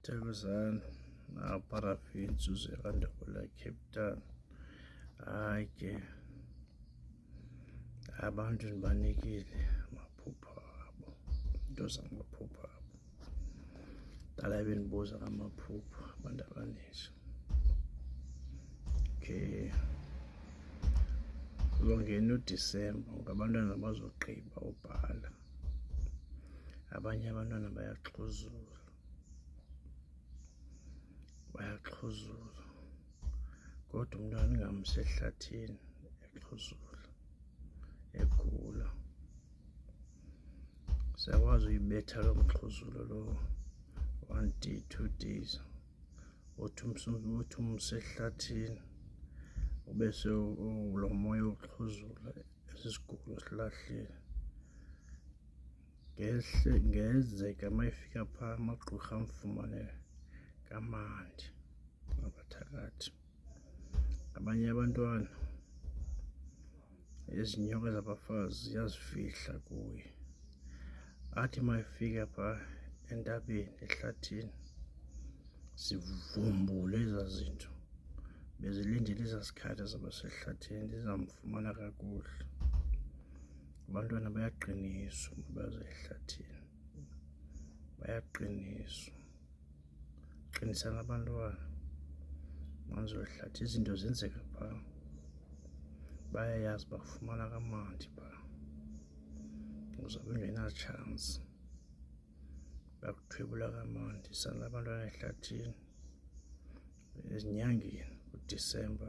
Thabazane Parafin Suze Kandola Cape Town. Hayi ke abantu ndibanikile amaphupha abo, into zamaphupha abo. Dala bendibuza ngamaphupha abantu abaninzi. Okay, kuzongena uDisemba ngabantwana bazogqiba ubhala, abanye abantwana bayaxhuzula, kodwa umntwana ungamsi ehlathini exhuzula egula. Siyakwazi uyibetha loo mxhuzulo lowo 1 day 2 days, uthi umse ehlathini ube lo moya uxhuzula esi sigulo silahlile. Ngenzeka mayifika phaa amagqirha amfumane kamandi ngaphakathi. Abanye abantwana izinyoka zabafazi ziyazifihla kuye, athi mayifika phaa entabeni ehlathini zivumbule ezaa zinto bezilindele ezaa zikhatha zabasehlathini zizamfumana kakuhle. Abantwana bayaqiniswa baze ehlathini, bayaqiniswa. Qinisa nabantwana manzohlathi, izinto zenzeka phaa, bayayazi bakufumana kamandi phaa, uzawube ungena-chance, bakuthwebula kamandi. Sala abantwana ehlathini ezinyangeni uDisemba,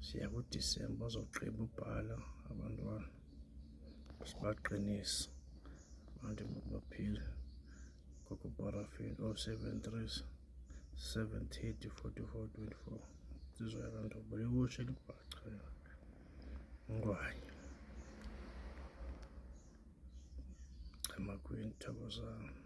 siya kuDisemba bazogqiba ubhala abantwana, sibaqinise abantu baphile. Gogo Parafin 073 730 44 24. Insizwa yaKaNdobile ikusho elibhaca Ngwanya Chamakhwini Thokozani.